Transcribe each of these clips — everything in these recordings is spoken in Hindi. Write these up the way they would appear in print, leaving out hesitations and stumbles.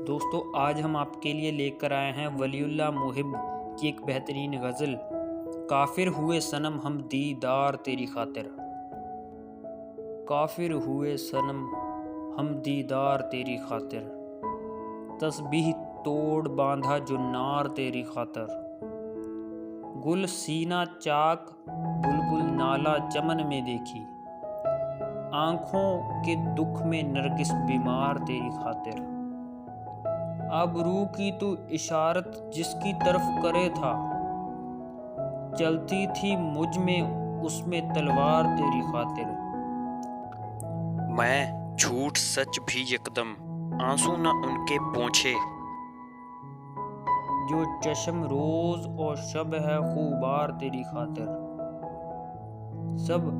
दोस्तों, आज हम आपके लिए लेकर आए हैं वलीउल्लाह मोहिब की एक बेहतरीन गज़ल। काफिर हुए सनम हम दीदार तेरी खातिर। काफिर हुए सनम हम दीदार तेरी खातिर। तस्बीह तोड़ बांधा जो नार तेरी खातिर। गुल सीना चाक बुलबुल नाला चमन में देखी। आँखों के दुख में नरगिस बीमार तेरी खातिर। आबरू की तू इशारत जिसकी तरफ करे था, चलती थी मुझ में उसमें तलवार तेरी खातिर। मैं झूठ सच भी यकदम आंसू न उनके पोंछे। जो चश्म रोज और शब है खूबार तेरी खातिर। सब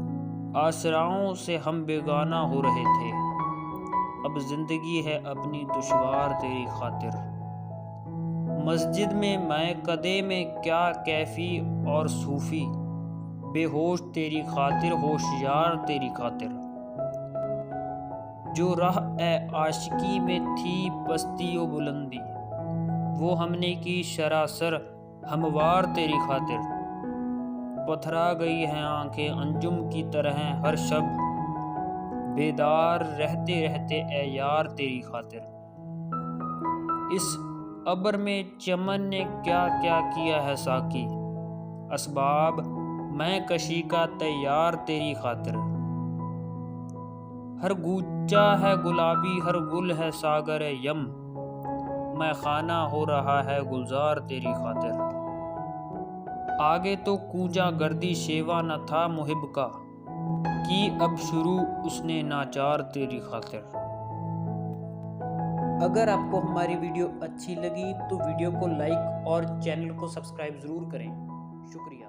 आसराओं से हम बेगाना हो रहे थे, अब जिंदगी है अपनी दुश्वार तेरी खातिर। मस्जिद में मैं कदे में क्या कैफी और सूफी, बेहोश तेरी खातिर होशियार तेरी खातिर। जो राह ए आशिकी में थी पस्ती व बुलंदी, वो हमने की शरासर हमवार तेरी खातिर। पथरा गई हैं आंखें अंजुम की तरह हर शब, बेदार रहते रहते ए यार तेरी खातिर। इस अबर में चमन ने क्या क्या किया है साकी, असबाब मैं कशी का तैयार तेरी खातिर। हर गूचा है गुलाबी हर गुल है सागर यम, मैं खाना हो रहा है गुलजार तेरी खातिर। आगे तो कूंजा गर्दी शेवा न था मुहिब का, कि अब शुरू उसने नाचार तेरी खातिर। अगर आपको हमारी वीडियो अच्छी लगी तो वीडियो को लाइक और चैनल को सब्सक्राइब ज़रूर करें। शुक्रिया।